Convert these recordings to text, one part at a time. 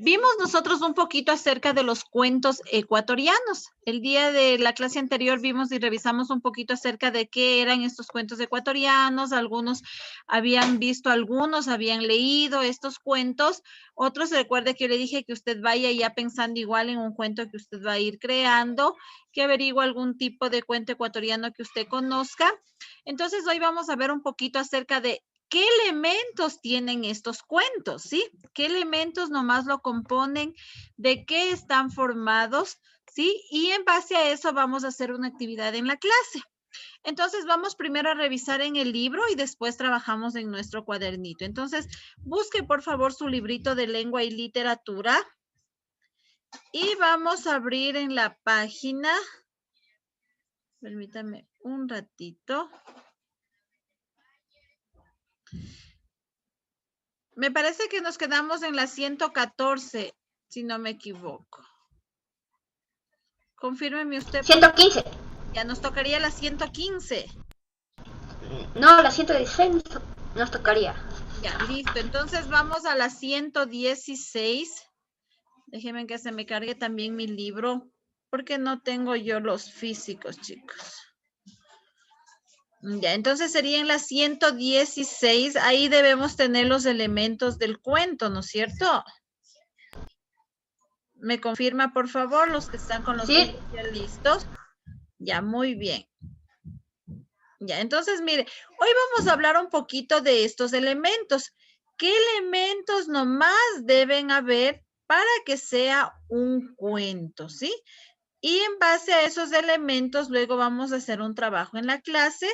Vimos nosotros un poquito acerca de los cuentos ecuatorianos. El día de la clase anterior vimos y revisamos un poquito acerca de qué eran estos cuentos ecuatorianos. Algunos habían visto, algunos habían leído estos cuentos. Otros, recuerde que yo le dije que usted vaya ya pensando igual en un cuento que usted va a ir creando, que averigüe algún tipo de cuento ecuatoriano que usted conozca. Entonces, hoy vamos a ver un poquito acerca de ¿qué elementos tienen estos cuentos? ¿Sí? ¿Qué elementos nomás lo componen? ¿De qué están formados? ¿Sí? Y en base a eso vamos a hacer una actividad en la clase. Entonces vamos primero a revisar en el libro y después trabajamos en nuestro cuadernito. Entonces busque por favor su librito de lengua y literatura y vamos a abrir en la página. Permítame un ratito. Me parece que nos quedamos en la 114, si no me equivoco. Confírmeme usted. 115. Ya nos tocaría la 115. No, la 116 nos tocaría. Ya, listo. Entonces vamos a la 116. Déjenme que se me cargue también mi libro, porque no tengo yo los físicos, chicos. Ya, entonces sería en la 116. Ahí debemos tener los elementos del cuento, ¿no es cierto? ¿Me confirma, por favor, los que están con los libros ya listos? Ya, muy bien. Ya, entonces, mire, hoy vamos a hablar un poquito de estos elementos. ¿Qué elementos nomás deben haber para que sea un cuento, sí? Y en base a esos elementos, luego vamos a hacer un trabajo en la clase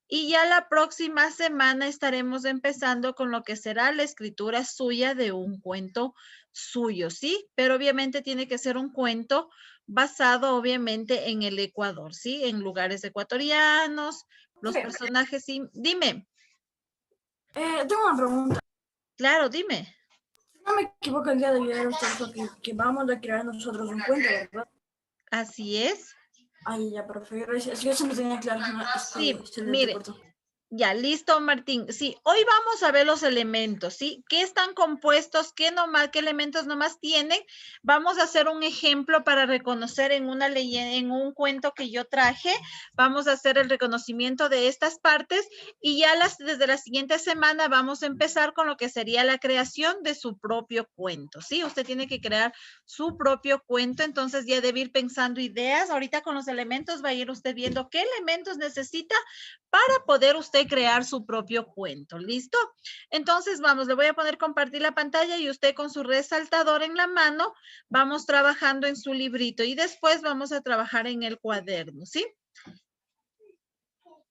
y ya la próxima semana estaremos empezando con lo que será la escritura suya de un cuento suyo, ¿sí? Pero obviamente tiene que ser un cuento basado obviamente en el Ecuador, ¿sí? En lugares ecuatorianos, los personajes, sí. Dime. Tengo una pregunta. Claro, dime. Si no me equivoco, el día de ayer usted dijo que vamos a crear nosotros un cuento, ¿verdad? Así es. Ay, ya, perfecto. Yo se me tenía claro. Sí, mire. Ya, listo, Martín. Sí, hoy vamos a ver los elementos, ¿sí? ¿Qué están compuestos? ¿Qué elementos nomás tienen? Vamos a hacer un ejemplo para reconocer en una leyenda, en un cuento que yo traje. Vamos a hacer el reconocimiento de estas partes y ya desde la siguiente semana vamos a empezar con lo que sería la creación de su propio cuento, ¿sí? Usted tiene que crear su propio cuento, entonces ya debe ir pensando ideas. Ahorita con los elementos va a ir usted viendo qué elementos necesita para poder usted crear su propio cuento. ¿Listo? Entonces, vamos, le voy a poner compartir la pantalla y usted con su resaltador en la mano, vamos trabajando en su librito y después vamos a trabajar en el cuaderno, ¿sí?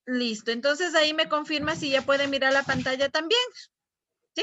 Listo. Entonces, ahí me confirma si ya puede mirar la pantalla también. ¿Sí?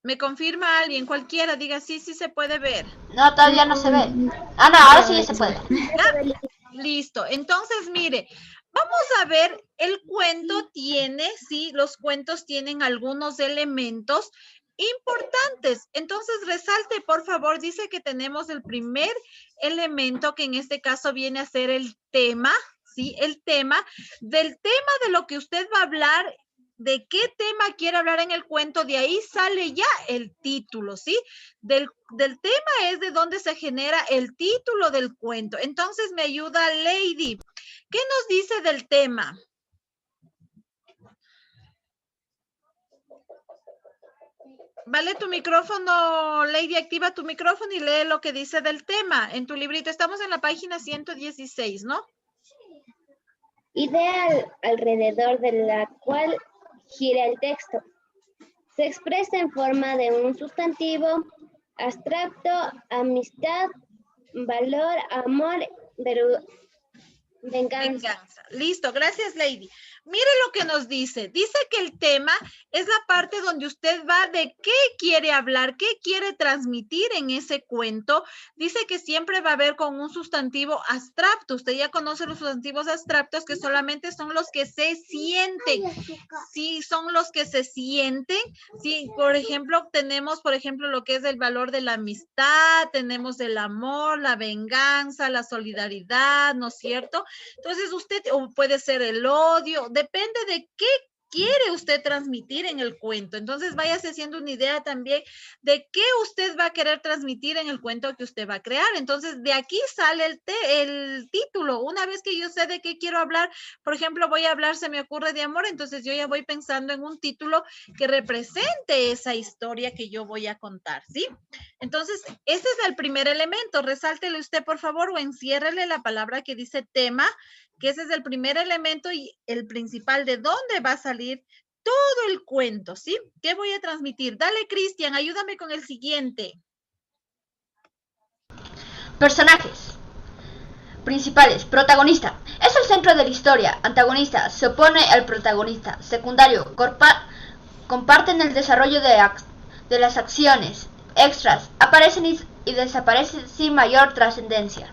¿Me confirma alguien? Cualquiera, diga sí, sí se puede ver. No, todavía no se ve. Ah, no, ahora sí ya se puede. ¿Ya? Listo. Entonces, mire, vamos a ver, el cuento tiene, sí, los cuentos tienen algunos elementos importantes. Entonces, resalte, por favor, dice que tenemos el primer elemento, que en este caso viene a ser el tema, ¿sí? El tema, del tema de lo que usted va a hablar, de qué tema quiere hablar en el cuento, de ahí sale ya el título, ¿sí? Del tema es de dónde se genera el título del cuento. Entonces me ayuda Lady. ¿Qué nos dice del tema? Vale, tu micrófono, Lady, activa tu micrófono y lee lo que dice del tema en tu librito. Estamos en la página 116, ¿no? Idea alrededor de la cual gira el texto. Se expresa en forma de un sustantivo abstracto, amistad, valor, amor, venganza. Listo, gracias, Lady. Mire lo que nos dice. Dice que el tema es la parte donde usted va de qué quiere hablar, qué quiere transmitir en ese cuento. Dice que siempre va a haber con un sustantivo abstracto. Usted ya conoce los sustantivos abstractos que solamente son los que se sienten. Sí, son los que se sienten. Sí, por ejemplo, tenemos, por ejemplo, lo que es el valor de la amistad, tenemos el amor, la venganza, la solidaridad, ¿no es cierto? Entonces usted, o puede ser el odio, depende de qué quiere usted transmitir en el cuento. Entonces, váyase haciendo una idea también de qué usted va a querer transmitir en el cuento que usted va a crear. Entonces, de aquí sale el título. Una vez que yo sé de qué quiero hablar, por ejemplo, voy a hablar, se me ocurre de amor, entonces yo ya voy pensando en un título que represente esa historia que yo voy a contar, ¿sí? Entonces, ese es el primer elemento. Resáltele usted, por favor, o enciérrele la palabra que dice tema, que ese es el primer elemento y el principal de dónde va a salir todo el cuento, ¿sí? ¿Qué voy a transmitir? Dale, Cristian, ayúdame con el siguiente. Personajes. Principales. Protagonista. Es el centro de la historia. Antagonista. Se opone al protagonista. Secundario. Comparten el desarrollo de las acciones. Extras. Aparecen y desaparecen sin mayor trascendencia.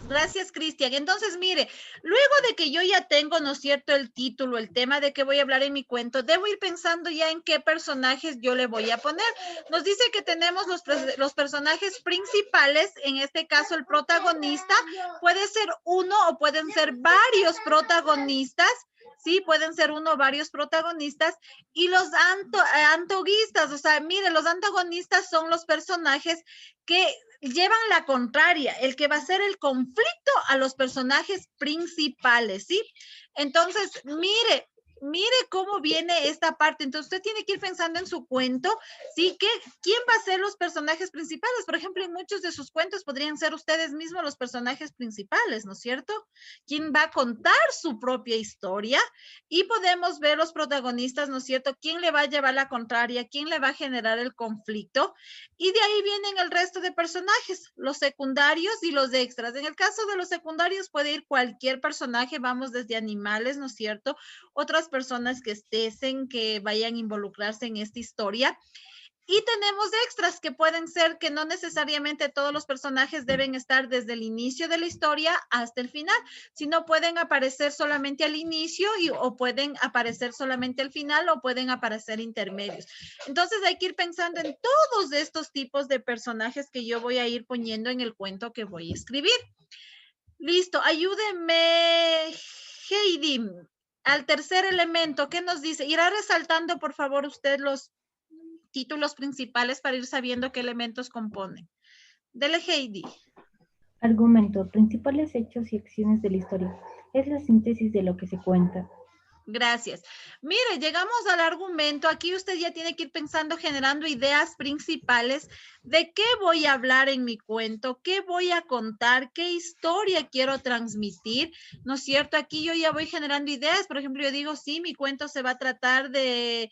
Gracias, Cristian. Entonces, mire, luego de que yo ya tengo, ¿no es cierto?, el título, el tema de qué voy a hablar en mi cuento, debo ir pensando ya en qué personajes yo le voy a poner. Nos dice que tenemos los personajes principales, en este caso el protagonista, puede ser uno o pueden ser varios protagonistas. Sí, pueden ser uno o varios protagonistas y los antagonistas, o sea, mire, los antagonistas son los personajes que llevan la contraria, el que va a ser el conflicto a los personajes principales, ¿sí? Entonces, mire cómo viene esta parte. Entonces, usted tiene que ir pensando en su cuento, ¿sí? ¿Quién va a ser los personajes principales? Por ejemplo, en muchos de sus cuentos podrían ser ustedes mismos los personajes principales, ¿no es cierto? ¿Quién va a contar su propia historia? Y podemos ver los protagonistas, ¿no es cierto? ¿Quién le va a llevar la contraria? ¿Quién le va a generar el conflicto? Y de ahí vienen el resto de personajes, los secundarios y los extras. En el caso de los secundarios puede ir cualquier personaje, vamos desde animales, ¿no es cierto? Otras personas que estén, que vayan a involucrarse en esta historia. Y tenemos extras que pueden ser que no necesariamente todos los personajes deben estar desde el inicio de la historia hasta el final, sino pueden aparecer solamente al inicio o pueden aparecer solamente al final o pueden aparecer intermedios. Entonces hay que ir pensando en todos estos tipos de personajes que yo voy a ir poniendo en el cuento que voy a escribir. Listo, ayúdenme, Heidi, al tercer elemento. ¿Qué nos dice? Irá resaltando, por favor, usted los títulos principales para ir sabiendo qué elementos componen. Dele, Heidi. Argumento. Principales hechos y acciones de la historia. Es la síntesis de lo que se cuenta. Gracias. Mire, llegamos al argumento. Aquí usted ya tiene que ir pensando, generando ideas principales de qué voy a hablar en mi cuento, qué voy a contar, qué historia quiero transmitir, ¿no es cierto? Aquí yo ya voy generando ideas. Por ejemplo, yo digo, sí, mi cuento se va a tratar de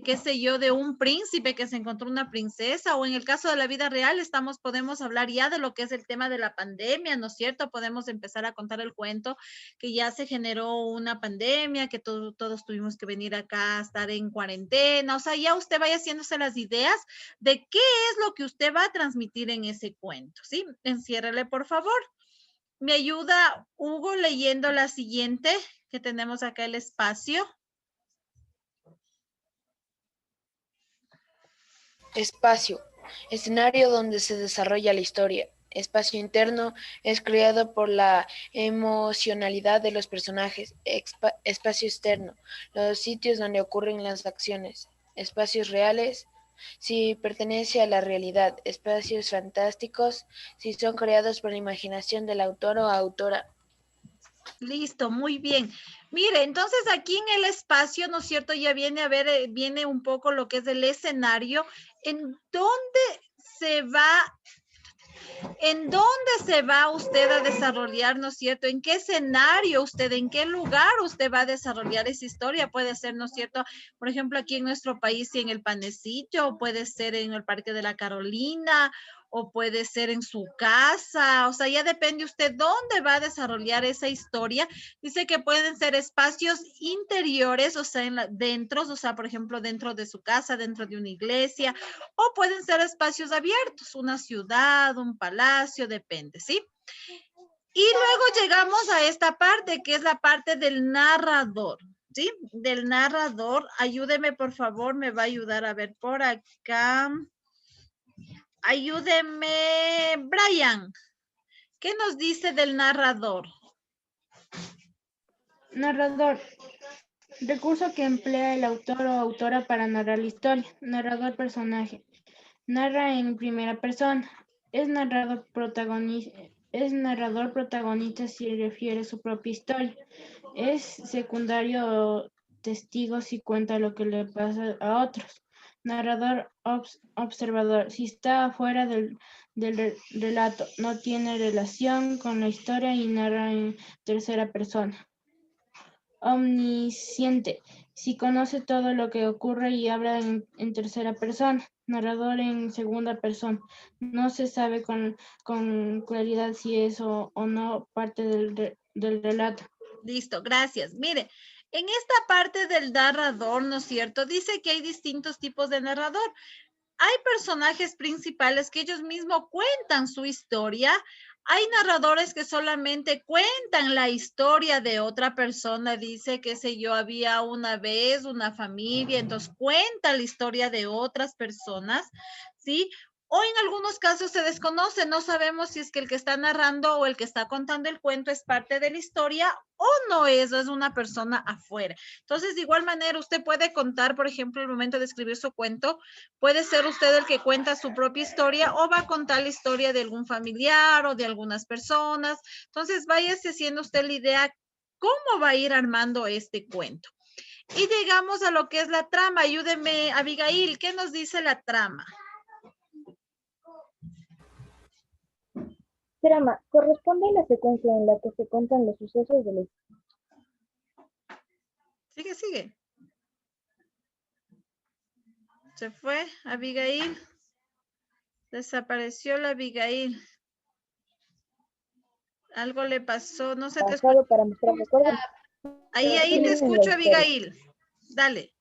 qué sé yo, de un príncipe que se encontró una princesa, o en el caso de la vida real, podemos hablar ya de lo que es el tema de la pandemia, ¿no es cierto? Podemos empezar a contar el cuento que ya se generó una pandemia, que todos tuvimos que venir acá a estar en cuarentena, o sea, ya usted vaya haciéndose las ideas de qué es lo que usted va a transmitir en ese cuento, ¿sí? Enciérrele, por favor. Me ayuda Hugo leyendo la siguiente, que tenemos acá el espacio. Espacio, escenario donde se desarrolla la historia. Espacio interno es creado por la emocionalidad de los personajes. Espacio externo, los sitios donde ocurren las acciones. Espacios reales, si pertenece a la realidad. Espacios fantásticos, si son creados por la imaginación del autor o autora. Listo, muy bien. Mire, entonces aquí en el espacio, ¿no es cierto? Ya viene a ver, viene un poco lo que es el escenario, en dónde se va usted a desarrollar, ¿no es cierto? ¿En qué escenario usted, en qué lugar usted va a desarrollar esa historia? Puede ser, ¿no es cierto? Por ejemplo, aquí en nuestro país, en el Panecillo, puede ser en el Parque de la Carolina, o puede ser en su casa, o sea, ya depende usted dónde va a desarrollar esa historia. Dice que pueden ser espacios interiores, o sea, dentro, o sea, por ejemplo, dentro de su casa, dentro de una iglesia, o pueden ser espacios abiertos, una ciudad, un palacio, depende, ¿sí? Y luego llegamos a esta parte, que es la parte del narrador, ¿sí? Del narrador. Ayúdeme, por favor, me va a ayudar a ver por acá. Ayúdeme, Brian. ¿Qué nos dice del narrador? Narrador. Recurso que emplea el autor o autora para narrar la historia. Narrador personaje. Narra en primera persona. Es narrador protagonista si refiere su propia historia. Es secundario testigo si cuenta lo que le pasa a otros. Narrador observador si está afuera del relato, no tiene relación con la historia y narra en tercera persona. Omnisciente si conoce todo lo que ocurre y habla en tercera persona. Narrador en segunda persona. No se sabe con claridad si es o no parte del relato. Listo, gracias. Mire, en esta parte del narrador, ¿no es cierto? Dice que hay distintos tipos de narrador. Hay personajes principales que ellos mismos cuentan su historia. Hay narradores que solamente cuentan la historia de otra persona. Dice, qué sé yo, había una vez una familia, entonces cuenta la historia de otras personas, ¿sí? O en algunos casos se desconoce, no sabemos si es que el que está narrando o el que está contando el cuento es parte de la historia o no es una persona afuera. Entonces, de igual manera, usted puede contar, por ejemplo, el momento de escribir su cuento, puede ser usted el que cuenta su propia historia o va a contar la historia de algún familiar o de algunas personas. Entonces, váyase haciendo usted la idea cómo va a ir armando este cuento. Y llegamos a lo que es la trama. Ayúdeme, Abigail, ¿qué nos dice la trama? Trama. Corresponde a la secuencia en la que se cuentan los sucesos de la historia. Sigue. Se fue Abigail. Desapareció la Abigail. Algo le pasó, no se te escucha. Para mostrar recuerdos. Ahí te escucho, Abigail. Dale.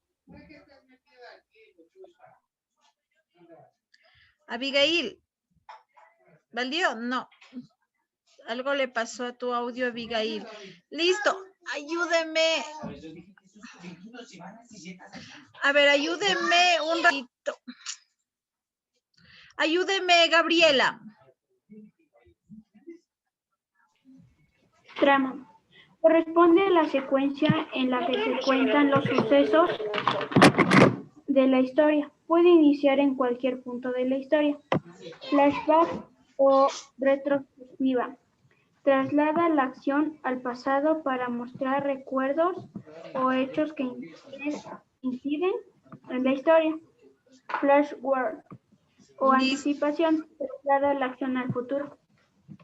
Abigail. ¿Valió? No. Algo le pasó a tu audio, Abigail. Listo. Ayúdeme. A ver, ayúdeme un ratito. Ayúdeme, Gabriela. Trama. Corresponde a la secuencia en la que se cuentan los sucesos de la historia. Puede iniciar en cualquier punto de la historia. Flashback o retrospectiva. Traslada la acción al pasado para mostrar recuerdos o hechos que inciden en la historia. Flashback o anticipación. Traslada la acción al futuro.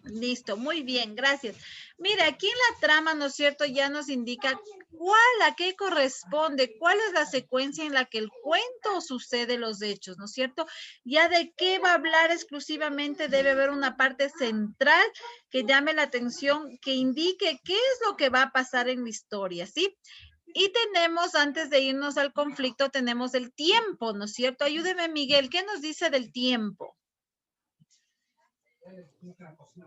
Listo, muy bien, gracias. Mira, aquí en la trama, ¿no es cierto? Ya nos indica a qué corresponde, cuál es la secuencia en la que el cuento sucede los hechos, ¿no es cierto? Ya de qué va a hablar exclusivamente debe haber una parte central que llame la atención, que indique qué es lo que va a pasar en la historia, ¿sí? Y tenemos, antes de irnos al conflicto, tenemos el tiempo, ¿no es cierto? Ayúdeme, Miguel, ¿qué nos dice del tiempo?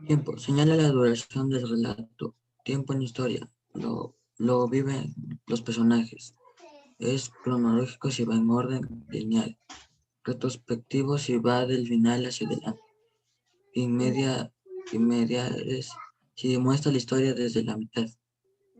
Tiempo. Señala la duración del relato. Tiempo en historia. Lo viven los personajes. Es cronológico si va en orden lineal. Retrospectivo si va del final hacia adelante. Inmedia es si muestra la historia desde la mitad.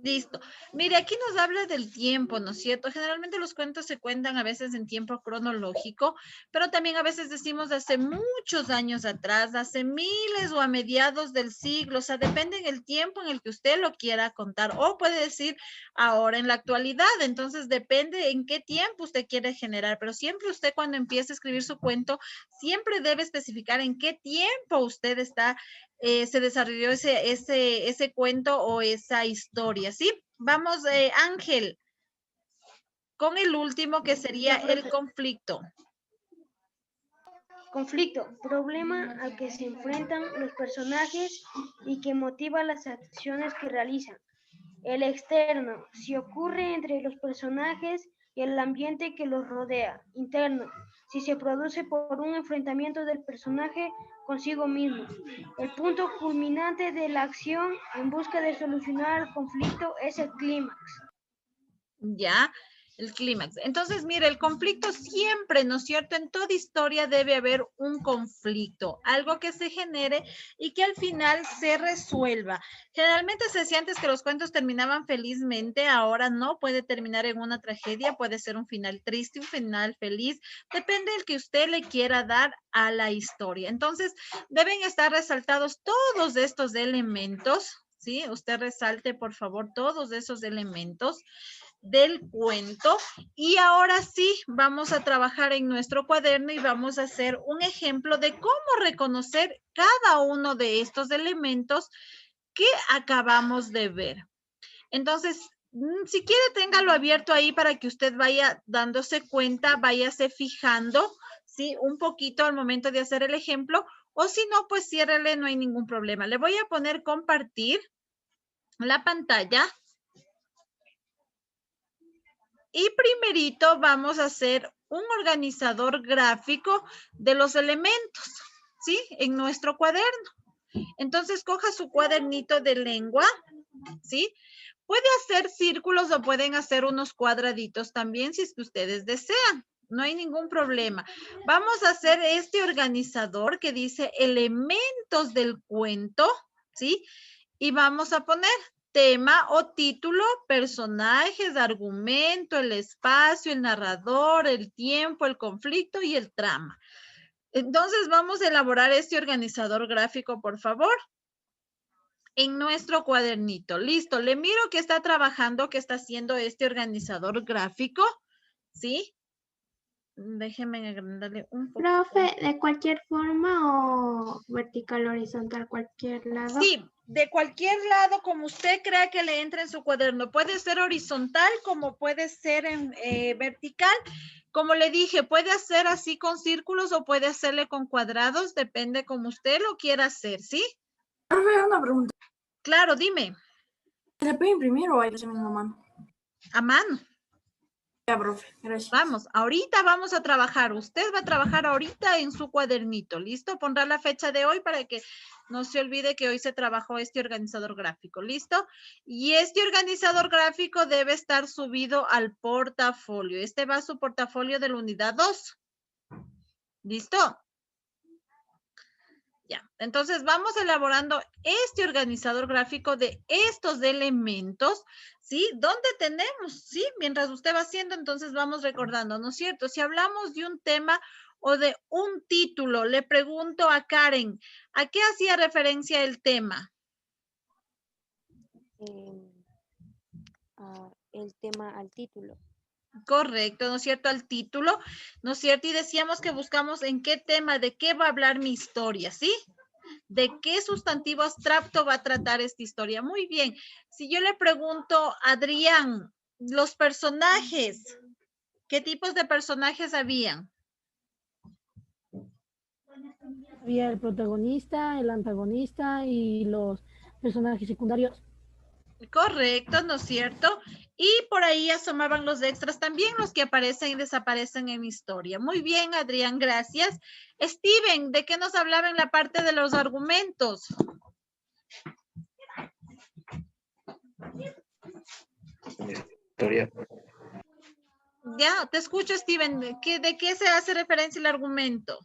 Listo. Mire, aquí nos habla del tiempo, ¿no es cierto? Generalmente los cuentos se cuentan a veces en tiempo cronológico, pero también a veces decimos hace muchos años atrás, hace miles o a mediados del siglo, o sea, depende del tiempo en el que usted lo quiera contar, o puede decir ahora en la actualidad, entonces depende en qué tiempo usted quiere generar, pero siempre usted cuando empiece a escribir su cuento, siempre debe especificar en qué tiempo usted está se desarrolló ese cuento o esa historia, ¿sí? Vamos, Ángel, con el último que sería el conflicto. Conflicto, problema al que se enfrentan los personajes y que motiva las acciones que realizan. El externo, si ocurre entre los personajes y el ambiente que los rodea. Interno, si se produce por un enfrentamiento del personaje consigo mismo. El punto culminante de la acción en busca de solucionar el conflicto es el clímax. Ya. El clímax. Entonces, mire, el conflicto siempre, ¿no es cierto? En toda historia debe haber un conflicto, algo que se genere y que al final se resuelva. Generalmente se decía antes que los cuentos terminaban felizmente, ahora no, puede terminar en una tragedia, puede ser un final triste, un final feliz, depende del que usted le quiera dar a la historia. Entonces, deben estar resaltados todos estos elementos, ¿sí? Usted resalte, por favor, todos esos elementos del cuento. Y ahora sí, vamos a trabajar en nuestro cuaderno y vamos a hacer un ejemplo de cómo reconocer cada uno de estos elementos que acabamos de ver. Entonces, si quiere, téngalo abierto ahí para que usted vaya dándose cuenta, váyase fijando, ¿sí? Un poquito al momento de hacer el ejemplo, o si no, pues ciérrele, no hay ningún problema. Le voy a poner compartir la pantalla. Y primerito vamos a hacer un organizador gráfico de los elementos, ¿sí? En nuestro cuaderno. Entonces, coja su cuadernito de lengua, ¿sí? Puede hacer círculos o pueden hacer unos cuadraditos también si es que ustedes desean. No hay ningún problema. Vamos a hacer este organizador que dice elementos del cuento, ¿sí? Y vamos a poner tema o título, personajes, argumento, el espacio, el narrador, el tiempo, el conflicto y el trama. Entonces vamos a elaborar este organizador gráfico, por favor, en nuestro cuadernito. Listo, le miro que está trabajando, que está haciendo este organizador gráfico, ¿sí? Déjenme agrandarle un poco. Profe, ¿de cualquier forma o vertical, horizontal, cualquier lado? Sí, de cualquier lado, como usted crea que le entre en su cuaderno. Puede ser horizontal, como puede ser en vertical. Como le dije, puede hacer así con círculos o puede hacerle con cuadrados, depende como usted lo quiera hacer, ¿sí? Profe, una pregunta. Claro, dime. ¿Se le puede imprimir o hay que hacer mismo a mano? A mano. Ya, profe, gracias. Vamos, ahorita vamos a trabajar. Usted va a trabajar ahorita en su cuadernito, ¿listo? Pondrá la fecha de hoy para que no se olvide que hoy se trabajó este organizador gráfico, ¿listo? Y este organizador gráfico debe estar subido al portafolio. Este va a su portafolio de la unidad 2. ¿Listo? Ya, entonces vamos elaborando este organizador gráfico de estos elementos, ¿sí? ¿Dónde tenemos? ¿Sí? Mientras usted va haciendo, entonces vamos recordando, ¿no es cierto? Si hablamos de un tema o de un título, le pregunto a Karen, ¿a qué hacía referencia el tema? El tema al título. Correcto, ¿no es cierto? Al título, ¿no es cierto? Y decíamos que buscamos en qué tema, de qué va a hablar mi historia, ¿sí? ¿De qué sustantivo abstracto va a tratar esta historia? Muy bien. Si yo le pregunto, Adrián, los personajes, ¿qué tipos de personajes habían? Había el protagonista, el antagonista y los personajes secundarios. Correcto, ¿no es cierto? Y por ahí asomaban los extras también, los que aparecen y desaparecen en historia. Muy bien, Adrián, gracias. Steven, ¿de qué nos hablaba en la parte de los argumentos? Historia. Ya, te escucho, Steven. ¿De qué se hace referencia el argumento?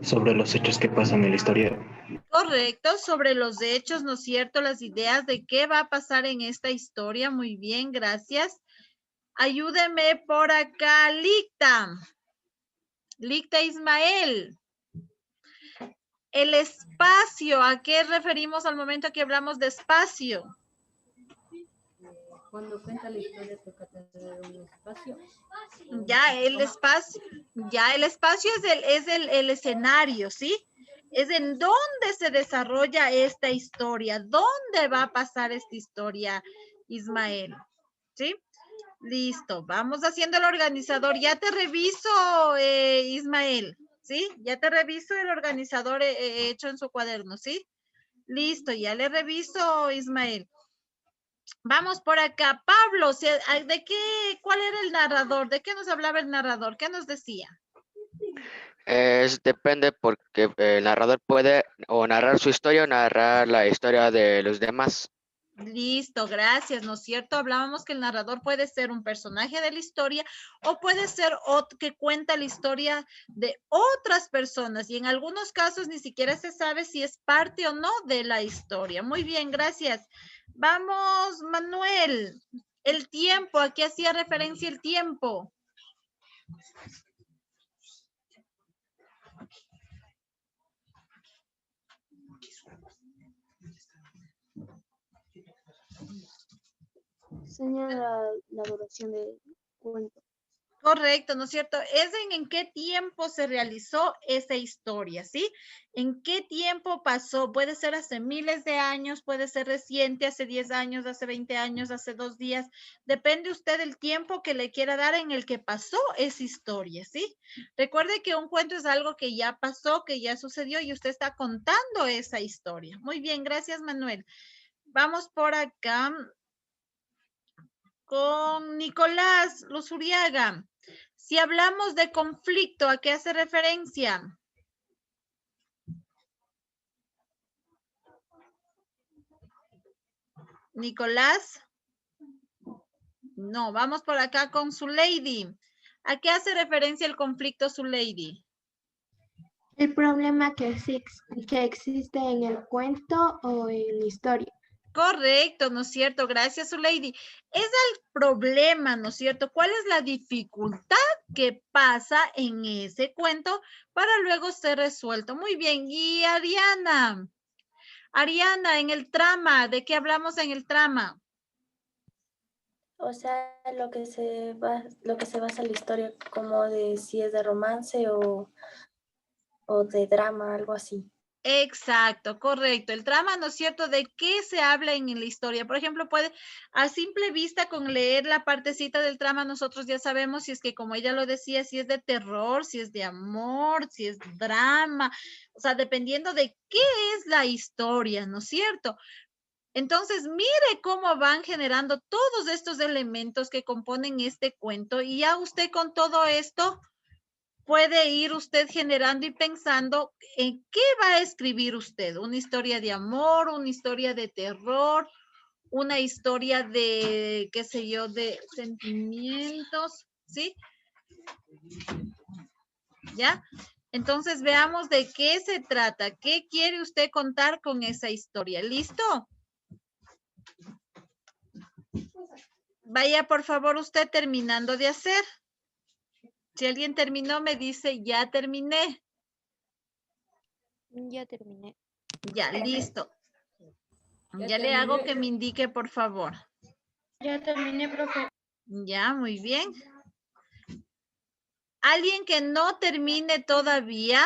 Sobre los hechos que pasan en la historia. Correcto, sobre los hechos, ¿no es cierto? Las ideas de qué va a pasar en esta historia. Muy bien, gracias. Ayúdeme por acá, Licta. Licta Ismael. El espacio, ¿a qué referimos al momento que hablamos de espacio? Cuando cuenta la historia toca tener un espacio. Ya, el espacio es el escenario, ¿sí? Es en dónde se desarrolla esta historia, dónde va a pasar esta historia, Ismael, ¿sí? Listo, vamos haciendo el organizador. Ya te reviso, Ismael, ¿sí? Ya te reviso el organizador hecho en su cuaderno, ¿sí? Listo, ya le reviso, Ismael. Vamos por acá. Pablo, ¿cuál era el narrador? ¿De qué nos hablaba el narrador? ¿Qué nos decía? Depende porque el narrador puede o narrar su historia o narrar la historia de los demás. Listo, gracias, ¿no es cierto? Hablábamos que el narrador puede ser un personaje de la historia o puede ser que cuenta la historia de otras personas y en algunos casos ni siquiera se sabe si es parte o no de la historia. Muy bien, gracias. Vamos, Manuel. El tiempo, ¿a qué hacía referencia el tiempo? Señala la duración del cuento. Correcto, ¿no es cierto? Es en qué tiempo se realizó esa historia, ¿sí? ¿En qué tiempo pasó? Puede ser hace miles de años, puede ser reciente, hace 10 años, hace 20 años, hace 2 días. Depende usted del tiempo que le quiera dar en el que pasó esa historia, ¿sí? Recuerde que un cuento es algo que ya pasó, que ya sucedió y usted está contando esa historia. Muy bien, gracias, Manuel. Vamos por acá con Nicolás Luzuriaga. Si hablamos de conflicto, ¿a qué hace referencia? Nicolás. No, vamos por acá con Zulady. ¿A qué hace referencia el conflicto, Zulady? El problema que existe en el cuento o en la historia. Correcto, ¿no es cierto? Gracias, Zulady. Es el problema, ¿no es cierto? ¿Cuál es la dificultad que pasa en ese cuento para luego ser resuelto? Muy bien. Y Ariana. Ariana, en el trama, ¿de qué hablamos en el trama? O sea, lo que se basa la historia, como de si es de romance o de drama, algo así. Exacto, correcto. El trama, ¿no es cierto? ¿De qué se habla en la historia? Por ejemplo, a simple vista, con leer la partecita del trama, nosotros ya sabemos si es que, como ella lo decía, si es de terror, si es de amor, si es drama, o sea, dependiendo de qué es la historia, ¿no es cierto? Entonces, mire cómo van generando todos estos elementos que componen este cuento y ya usted con todo esto puede ir usted generando y pensando en qué va a escribir usted. Una historia de amor, una historia de terror, una historia de, qué sé yo, de sentimientos, ¿sí? ¿Ya? Entonces veamos de qué se trata. ¿Qué quiere usted contar con esa historia? ¿Listo? Vaya, por favor, usted terminando de hacer. Si alguien terminó, me dice, ya terminé. Ya terminé. Ya, listo. Ya Ya le terminé. hago que me indique, por favor. Ya terminé, profe. Ya, muy bien. ¿Alguien que no termine todavía?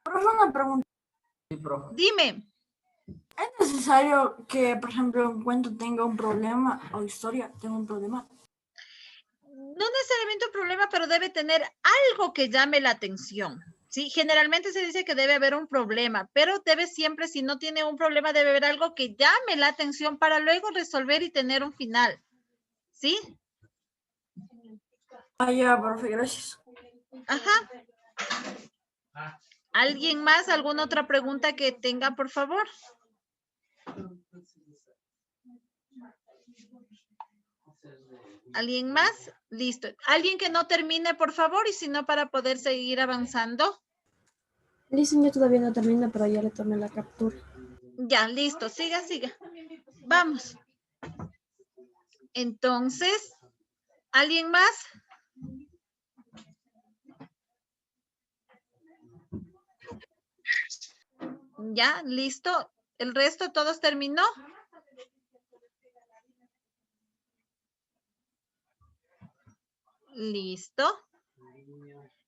Profe, una pregunta. Dime. ¿Es necesario que, por ejemplo, un cuento tenga un problema o historia tenga un problema? No necesariamente un problema, pero debe tener algo que llame la atención. Sí, generalmente se dice que debe haber un problema, pero debe siempre, si no tiene un problema, debe haber algo que llame la atención para luego resolver y tener un final. ¿Sí? Ah, ya, profe, gracias. Ajá. ¿Alguien más? ¿Alguna otra pregunta que tenga, por favor? ¿Alguien más? Listo. ¿Alguien que no termine, por favor? Y si no, para poder seguir avanzando. Dicen, yo todavía no termino, pero ya le tomé la captura. Ya, listo. Siga, siga. Vamos. Entonces, ¿alguien más? Ya, listo. ¿El resto todos terminó? Listo.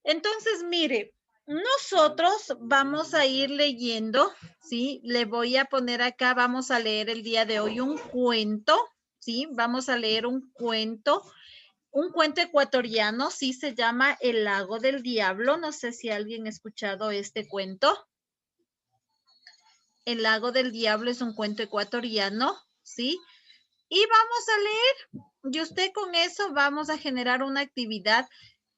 Entonces, mire, nosotros vamos a ir leyendo, ¿sí? Le voy a poner acá, vamos a leer el día de hoy un cuento, ¿sí? Vamos a leer un cuento ecuatoriano, sí, se llama El Lago del Diablo. No sé si alguien ha escuchado este cuento. El Lago del Diablo es un cuento ecuatoriano, ¿sí? Y vamos a leer, y usted con eso vamos a generar una actividad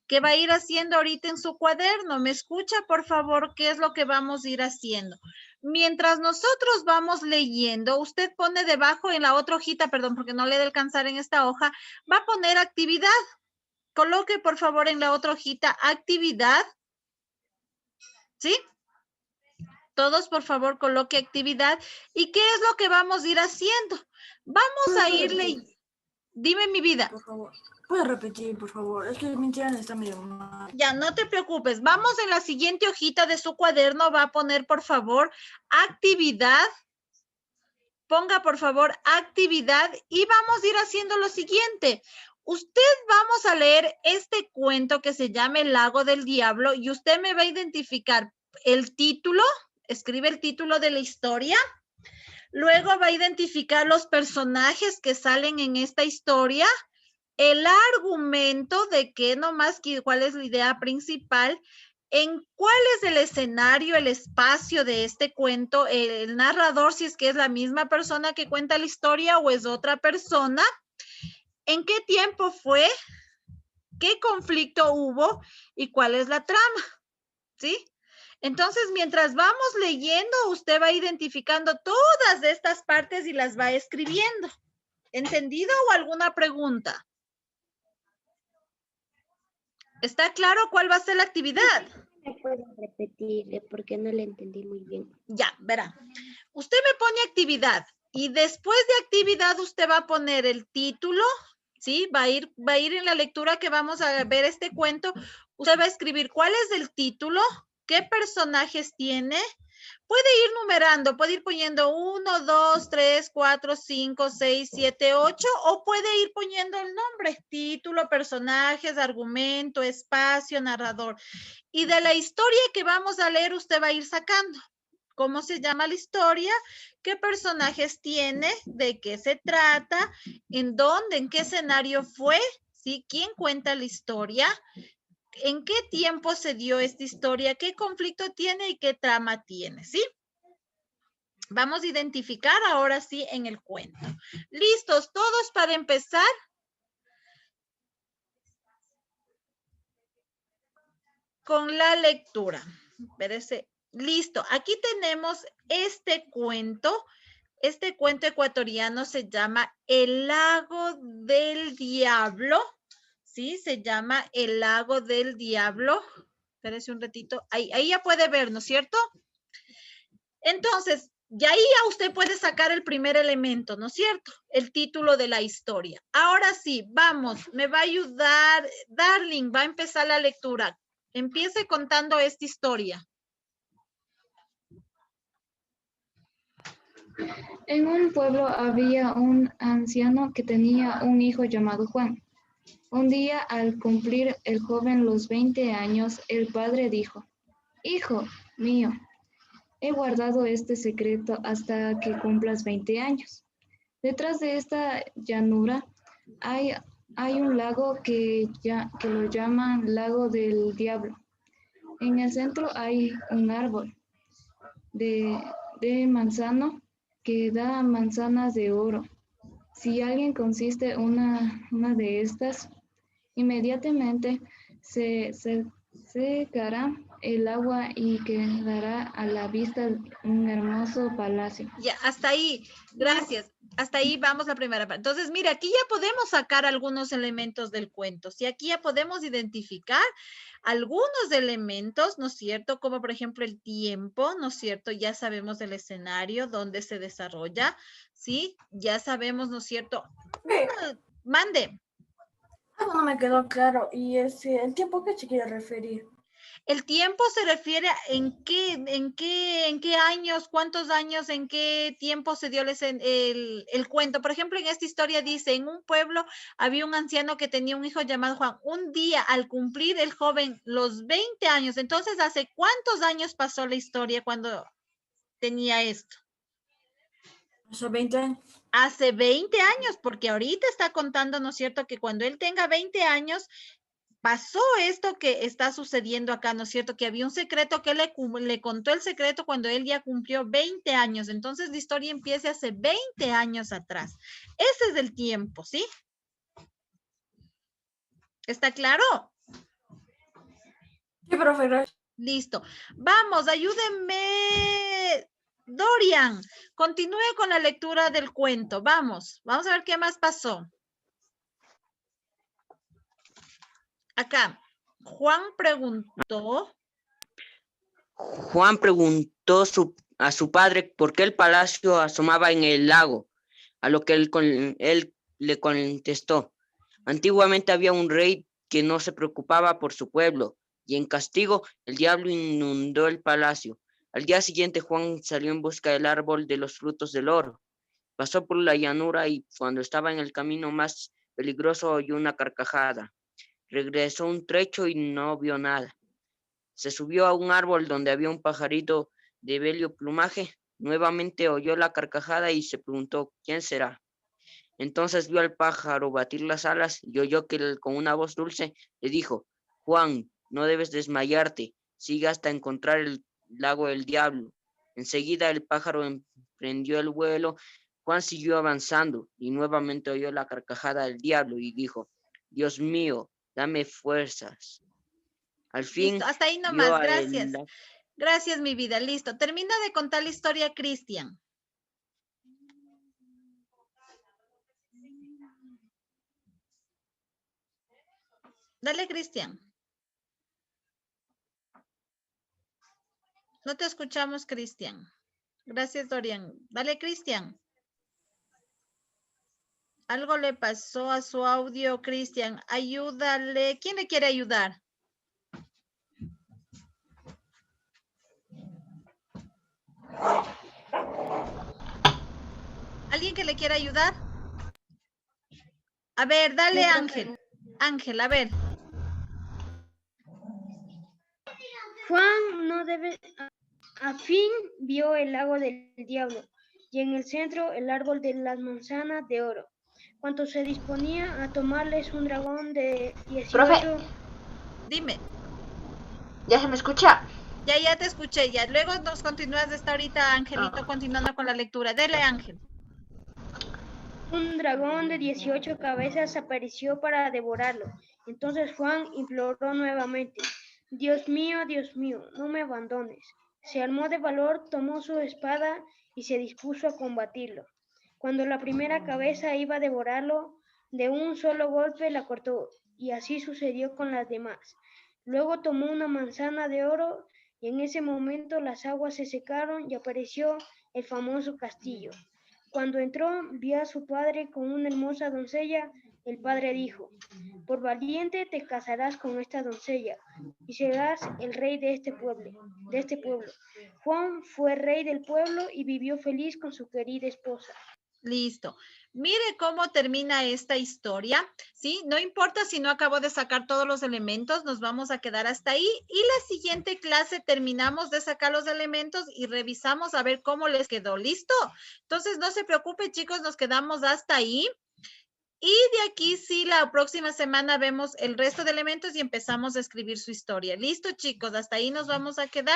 que va a ir haciendo ahorita en su cuaderno. ¿Me escucha, por favor? ¿Qué es lo que vamos a ir haciendo? mientras nosotros vamos leyendo, usted pone debajo en la otra hojita, perdón, porque no le he de alcanzar en esta hoja, va a poner actividad. Coloque, por favor, en la otra hojita actividad. ¿Sí? Todos, por favor, coloque actividad. ¿Y qué es lo que vamos a ir haciendo? Vamos a ir leyendo. Dime, mi vida. Por favor. ¿Puedes repetir, por favor? Es que mi internet está medio mal. Ya, no te preocupes. Vamos en la siguiente hojita de su cuaderno. Va a poner, por favor, actividad. Ponga, por favor, actividad. Y vamos a ir haciendo lo siguiente. Usted vamos a leer este cuento que se llama El Lago del Diablo. Y usted me va a identificar el título. Escribe el título de la historia. Luego va a identificar los personajes que salen en esta historia. El argumento de qué nomás, cuál es la idea principal, en cuál es el escenario, el espacio de este cuento, el narrador, si es que es la misma persona que cuenta la historia o es otra persona, en qué tiempo fue, qué conflicto hubo y cuál es la trama, ¿sí? Entonces, mientras vamos leyendo, usted va identificando todas estas partes y las va escribiendo. ¿Entendido o alguna pregunta? ¿Está claro cuál va a ser la actividad? ¿Me puede repetir? Porque no le entendí muy bien. Ya, verá. Usted me pone actividad y después de actividad usted va a poner el título, ¿sí? Va a ir en la lectura que vamos a ver este cuento. Usted va a escribir cuál es el título, qué personajes tiene. Puede ir numerando, puede ir poniendo 1, 2, 3, 4, 5, 6, 7, 8 o puede ir poniendo el nombre, título, personajes, argumento, espacio, narrador. Y de la historia que vamos a leer usted va a ir sacando. ¿Cómo se llama la historia? ¿Qué personajes tiene? ¿De qué se trata? ¿En dónde? ¿En qué escenario fue? ¿Sí? ¿Quién cuenta la historia? ¿En qué tiempo se dio esta historia? ¿Qué conflicto tiene y qué trama tiene? ¿Sí? Vamos a identificar ahora sí en el cuento. ¿Listos todos para empezar? Con la lectura. Espérese. Listo. Aquí tenemos este cuento. Este cuento ecuatoriano se llama El Lago del Diablo. Sí, se llama El Lago del Diablo. Espérese un ratito. Ahí ya puede ver, ¿no es cierto? Entonces, ya ahí ya usted puede sacar el primer elemento, ¿no es cierto? El título de la historia. Ahora sí, vamos, me va a ayudar. Darling, va a empezar la lectura. Empiece contando esta historia. En un pueblo había un anciano que tenía un hijo llamado Juan. Un día, al cumplir el joven los 20 años, el padre dijo: «Hijo mío, he guardado este secreto hasta que cumplas 20 años. Detrás de esta llanura hay un lago que lo llaman Lago del Diablo. En el centro hay un árbol de manzano que da manzanas de oro. Si alguien consiste una de estas, inmediatamente se secará el agua y quedará a la vista un hermoso palacio». Ya, hasta ahí. Gracias. Hasta ahí vamos la primera parte. Entonces, mira, aquí ya podemos sacar algunos elementos del cuento. Sí, aquí ya podemos identificar algunos elementos, ¿no es cierto? Como por ejemplo el tiempo, ¿no es cierto? Ya sabemos el escenario donde se desarrolla, ¿sí? Ya sabemos, ¿no es cierto? Mande. Algo no me quedó claro. ¿Y el tiempo que se quiere referir? El tiempo se refiere a en qué años, cuántos años, en qué tiempo se dio el cuento. Por ejemplo, en esta historia dice, en un pueblo había un anciano que tenía un hijo llamado Juan. Un día, al cumplir el joven los 20 años, entonces, ¿hace cuántos años pasó la historia cuando tenía esto? Hace 20 años. Hace 20 años, porque ahorita está contando, ¿no es cierto?, que cuando él tenga 20 años, pasó esto que está sucediendo acá, ¿no es cierto? Que había un secreto que le contó el secreto cuando él ya cumplió 20 años. Entonces la historia empieza hace 20 años atrás. Ese es el tiempo, ¿sí? ¿Está claro? Sí, profe, gracias. Listo. Vamos, ayúdenme. Dorian, continúe con la lectura del cuento. Vamos a ver qué más pasó. Acá, Juan preguntó a su padre por qué el palacio asomaba en el lago, a lo que él le contestó: antiguamente había un rey que no se preocupaba por su pueblo, y en castigo el diablo inundó el palacio. Al día siguiente Juan salió en busca del árbol de los frutos del oro. Pasó por la llanura y cuando estaba en el camino más peligroso oyó una carcajada. Regresó un trecho y no vio nada. Se subió a un árbol donde había un pajarito de bello plumaje. Nuevamente oyó la carcajada y se preguntó: ¿quién será? Entonces vio al pájaro batir las alas y oyó que él, con una voz dulce, le dijo: Juan, no debes desmayarte, sigue hasta encontrar el lago del diablo. Enseguida el pájaro emprendió el vuelo. Juan siguió avanzando y nuevamente oyó la carcajada del diablo y dijo: Dios mío, dame fuerzas. Al fin. Listo, hasta ahí nomás, gracias. Gracias, mi vida, listo. Termina de contar la historia, Cristian. Dale, Cristian. No te escuchamos, Cristian. Gracias, Dorian. Dale, Cristian. Algo le pasó a su audio, Cristian. Ayúdale. ¿Quién le quiere ayudar? ¿Alguien que le quiera ayudar? A ver, dale, Ángel. Ángel, a ver. Juan no debe... A fin vio el lago del diablo y en el centro el árbol de las manzanas de oro. Cuando se disponía a tomarles un dragón de 18... Profe. Dime. ¿Ya se me escucha? Ya te escuché, ya. Luego nos continúas de esta ahorita, Angelito, continuando con la lectura. Dele, Ángel. Un dragón de 18 cabezas apareció para devorarlo. Entonces Juan imploró nuevamente: Dios mío, no me abandones. Se armó de valor, tomó su espada y se dispuso a combatirlo. Cuando la primera cabeza iba a devorarlo, de un solo golpe la cortó, y así sucedió con las demás. Luego tomó una manzana de oro, y en ese momento las aguas se secaron y apareció el famoso castillo. Cuando entró, vio a su padre con una hermosa doncella. El padre dijo: por valiente te casarás con esta doncella y serás el rey de este pueblo. Juan fue rey del pueblo y vivió feliz con su querida esposa. Listo. Mire cómo termina esta historia, ¿sí? No importa si no acabo de sacar todos los elementos, nos vamos a quedar hasta ahí. Y la siguiente clase terminamos de sacar los elementos y revisamos a ver cómo les quedó. ¿Listo? Entonces, no se preocupen, chicos, nos quedamos hasta ahí. Y de aquí sí, la próxima semana vemos el resto de elementos y empezamos a escribir su historia. ¿Listo, chicos? Hasta ahí nos vamos a quedar.